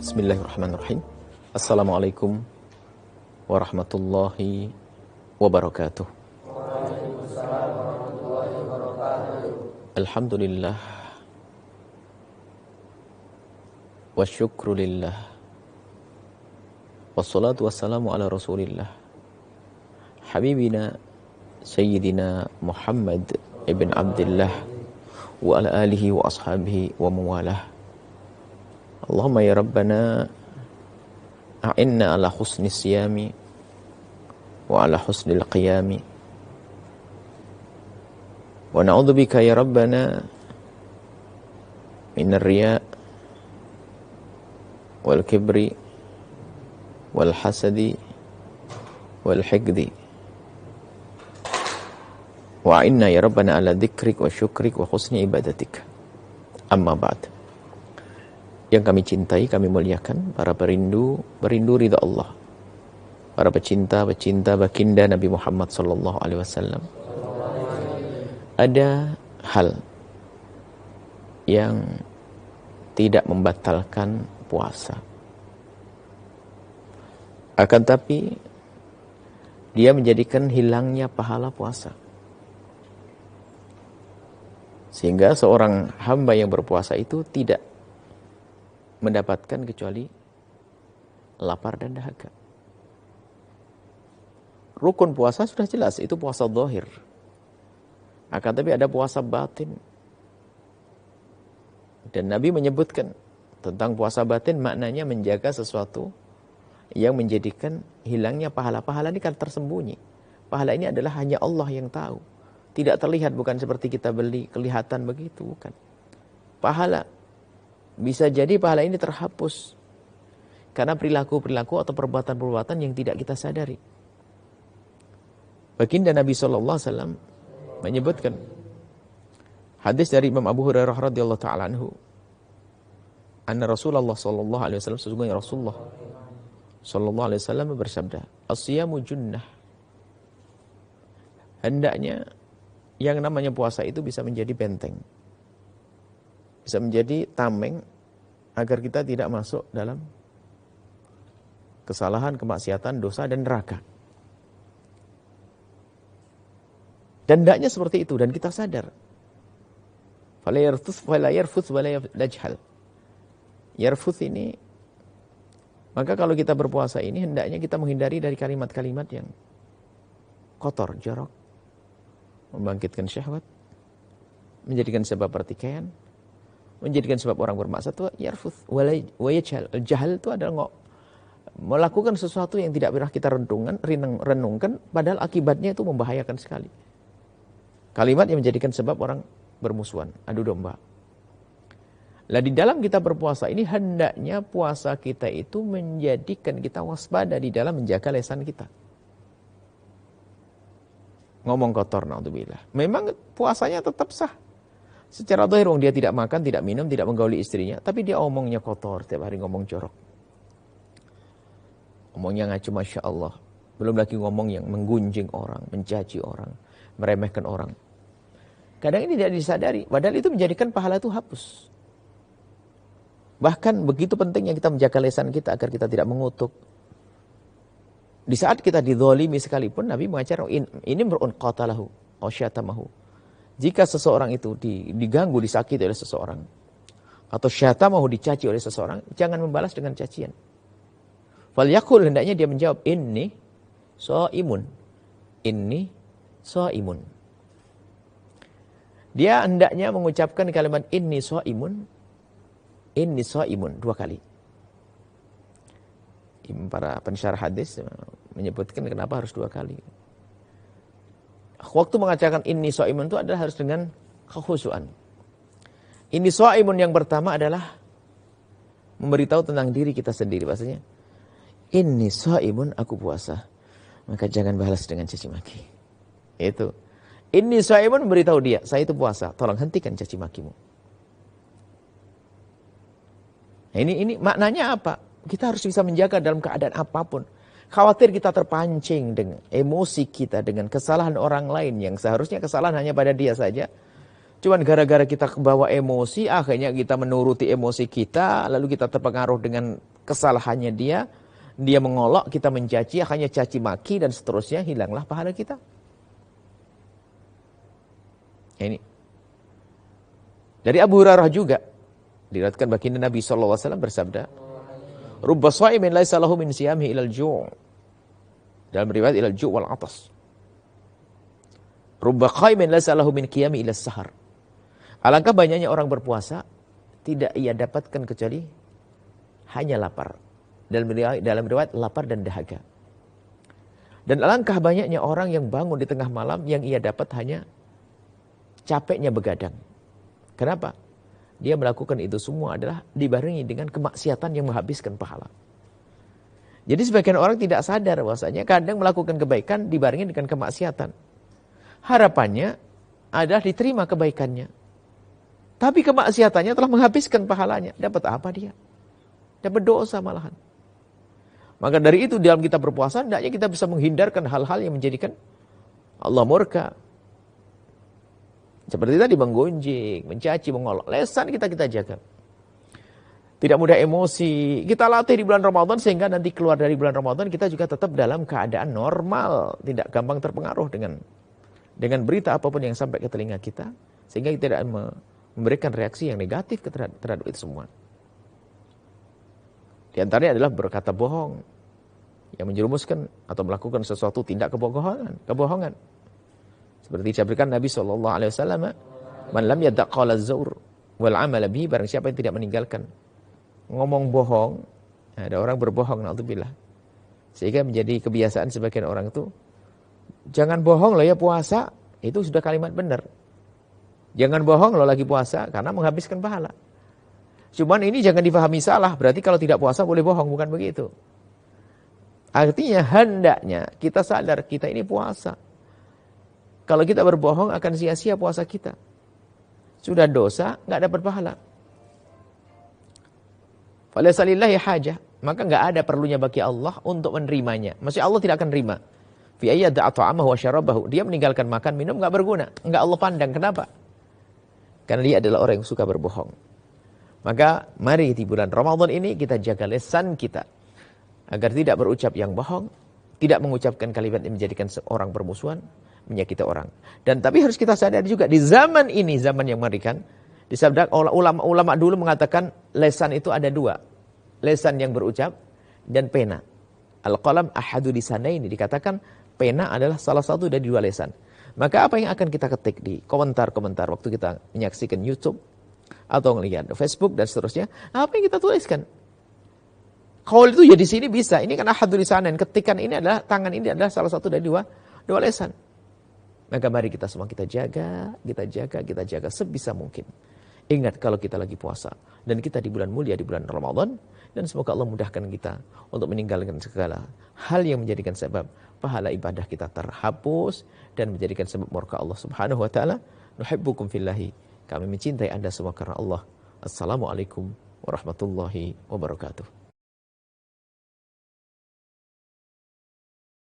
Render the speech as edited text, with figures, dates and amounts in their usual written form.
Bismillahirrahmanirrahim. Assalamualaikum warahmatullahi wabarakatuh. Alhamdulillah wa syukrulillah wassalatu wassalamu ala rasulillah habibina sayyidina Muhammad ibn Abdullah wa ala alihi wa ashabihi wa mawalah. Allahumma ya Rabbana a'inna ala husni siyami wa ala husnil qiyami wa na'udzubika ya Rabbana minar riya' wal kibri wal hasadi wal hikdi wa a'inna ya Rabbana ala dzikrik wa syukrik wa husni ibadatik. Amma ba'd. Yang kami cintai, kami muliakan, para perindu ridha Allah, para pecinta baginda Nabi Muhammad sallallahu alaihi wasallam. Ada hal yang tidak membatalkan puasa. Akan tapi dia menjadikan hilangnya pahala puasa. Sehingga seorang hamba yang berpuasa itu tidak mendapatkan kecuali lapar dan dahaga. Rukun puasa sudah jelas, itu puasa zahir. Akan tapi ada puasa batin. Dan Nabi menyebutkan tentang puasa batin, maknanya menjaga sesuatu yang menjadikan hilangnya pahala-pahala ini kan tersembunyi. Pahala ini adalah hanya Allah yang tahu. Tidak terlihat, bukan seperti kita beli kelihatan begitu, bukan. Pahala bisa jadi pahala ini terhapus karena perilaku-perilaku atau perbuatan-perbuatan yang tidak kita sadari. Baginda Nabi SAW menyebutkan hadis dari Imam Abu Hurairah radhiyallahu taala anhu, anna Rasulullah sallallahu alaihi wasallam, sesungguhnya Rasulullah sallallahu alaihi wasallam bersabda, as-siyamu junnah. Hendaknya yang namanya puasa itu bisa menjadi benteng, bisa menjadi tameng agar kita tidak masuk dalam kesalahan, kemaksiatan, dosa, dan neraka. Dan hendaknya seperti itu, dan kita sadar. Fala yarfuth wala yajhal. Yarfuth ini, maka kalau kita berpuasa ini, hendaknya kita menghindari dari kalimat-kalimat yang kotor, jorok, membangkitkan syahwat, menjadikan sebab pertikaian, menjadikan sebab orang bermaksiat. Itu yarfuth wa yajhal. Jahal itu adalah melakukan sesuatu yang tidak pernah kita renungkan, padahal akibatnya itu membahayakan sekali. Kalimat yang menjadikan sebab orang bermusuhan, adu domba. Lah di dalam kita berpuasa ini, hendaknya puasa kita itu menjadikan kita waspada di dalam menjaga lisan kita. Ngomong kotor, naudzubillah. Memang puasanya tetap sah. Secara zahir dia tidak makan, tidak minum, tidak menggauli istrinya, tapi dia omongnya kotor, setiap hari ngomong jorok. Omongnya ngaco, Masya Allah. Belum lagi ngomong yang menggunjing orang, mencaci orang, meremehkan orang. Kadang ini tidak disadari, padahal itu menjadikan pahala itu hapus. Bahkan begitu pentingnya kita menjaga lisan kita agar kita tidak mengutuk. Di saat kita dizalimi sekalipun, Nabi mengajar, ini mer'un qatalahu, aw syatamahu. Jika seseorang itu diganggu, disakiti oleh seseorang, atau syatamahu, dicaci oleh seseorang, jangan membalas dengan cacian. Falyaqul, hendaknya dia menjawab, inni shaimun. Inni shaimun. Dia hendaknya mengucapkan kalimat inni shaimun dua kali. Para pensyarah hadis menyebutkan kenapa harus dua kali. Waktu mengatakan inni shaimun itu adalah harus dengan kekhusyuan. Inni shaimun yang pertama adalah memberitahu tentang diri kita sendiri, bahasanya inni shaimun, aku puasa, maka jangan balas dengan caci maki. Itu inni shaimun, memberitahu dia, saya itu puasa, tolong hentikan caci makimu. Nah, ini maknanya apa? Kita harus bisa menjaga dalam keadaan apapun. Khawatir kita terpancing dengan emosi kita, dengan kesalahan orang lain yang seharusnya kesalahan hanya pada dia saja. Cuman gara-gara kita kebawa emosi, akhirnya kita menuruti emosi kita, lalu kita terpengaruh dengan kesalahannya dia mengolok, kita mencaci, hanya caci maki dan seterusnya, hilanglah pahala kita. Ini dari Abu Hurairah juga diriwayatkan baginda Nabi SAW bersabda, "Rubba sha'imin laisa lahu min siyamihi ilal ju'." Dalam riwayat ilal ju' wal atas. "Rubba qa'imin laisa lahu min qiyami ila sahar." Alangkah banyaknya orang berpuasa tidak ia dapatkan kecuali hanya lapar. Dalam riwayat lapar dan dahaga. Dan alangkah banyaknya orang yang bangun di tengah malam yang ia dapat hanya capeknya begadang. Kenapa? Dia melakukan itu semua adalah dibarengi dengan kemaksiatan yang menghabiskan pahala. Jadi sebagian orang tidak sadar bahwasanya kadang melakukan kebaikan dibarengi dengan kemaksiatan. Harapannya adalah diterima kebaikannya. Tapi kemaksiatannya telah menghabiskan pahalanya. Dapat apa dia? Dapat dosa malahan. Maka dari itu dalam kita berpuasa, hendaknya kita bisa menghindarkan hal-hal yang menjadikan Allah murka. Seperti tadi menggunjing, mencaci, mengolok. Lesan kita jaga. Tidak mudah emosi. Kita latih di bulan Ramadan sehingga nanti keluar dari bulan Ramadan kita juga tetap dalam keadaan normal. Tidak gampang terpengaruh dengan berita apapun yang sampai ke telinga kita. Sehingga kita tidak memberikan reaksi yang negatif terhadap itu semua. Di antaranya adalah berkata bohong, yang menjerumuskan atau melakukan sesuatu tindak kebohongan. Seperti disabdakan Nabi SAW, "Man lam yada' qawla az-zur wal 'amala bihi," barang siapa yang tidak meninggalkan ngomong bohong, ada orang berbohong, na'udzubillah. Sehingga menjadi kebiasaan sebagian orang itu, jangan bohong loh ya puasa, itu sudah kalimat benar. Jangan bohong loh lagi puasa, karena menghabiskan pahala. Cuman ini jangan difahami salah, berarti kalau tidak puasa boleh bohong, bukan begitu. Artinya hendaknya kita sadar kita ini puasa. Kalau kita berbohong akan sia-sia puasa kita. Sudah dosa, nggak dapat pahala. Falaysa lillahi hajah, maka nggak ada perlunya bagi Allah untuk menerimanya. Maksudnya Allah tidak akan terima. Fi ayyada'a ta'amahu wa syarabahu. Dia meninggalkan makan, minum nggak berguna. Nggak Allah pandang. Kenapa? Karena dia adalah orang yang suka berbohong. Maka mari di bulan Ramadan ini kita jaga lisan kita agar tidak berucap yang bohong, tidak mengucapkan kalimat yang menjadikan seorang bermusuhan, menyakiti orang. Dan tapi harus kita sadari juga di zaman ini, zaman yang mengerikan, disabda ulama dulu mengatakan lisan itu ada dua. Lisan yang berucap dan pena. Al-qalam ahadu lisanaini, dikatakan pena adalah salah satu dari dua lisan. Maka apa yang akan kita ketik di komentar-komentar waktu kita menyaksikan YouTube atau melihat Facebook dan seterusnya, apa yang kita tuliskan? Qaul itu ya di sini bisa. Ini kan ahadu lisanain. Ketikan ini adalah tangan ini adalah salah satu dari dua lisan. Maka mari kita semua kita jaga sebisa mungkin. Ingat kalau kita lagi puasa dan kita di bulan mulia, di bulan Ramadan, dan semoga Allah mudahkan kita untuk meninggalkan segala hal yang menjadikan sebab pahala ibadah kita terhapus dan menjadikan sebab murka Allah Subhanahu wa taala. Nuhibbukum fillahi. Kami mencintai Anda semua karena Allah. Assalamualaikum warahmatullahi wabarakatuh.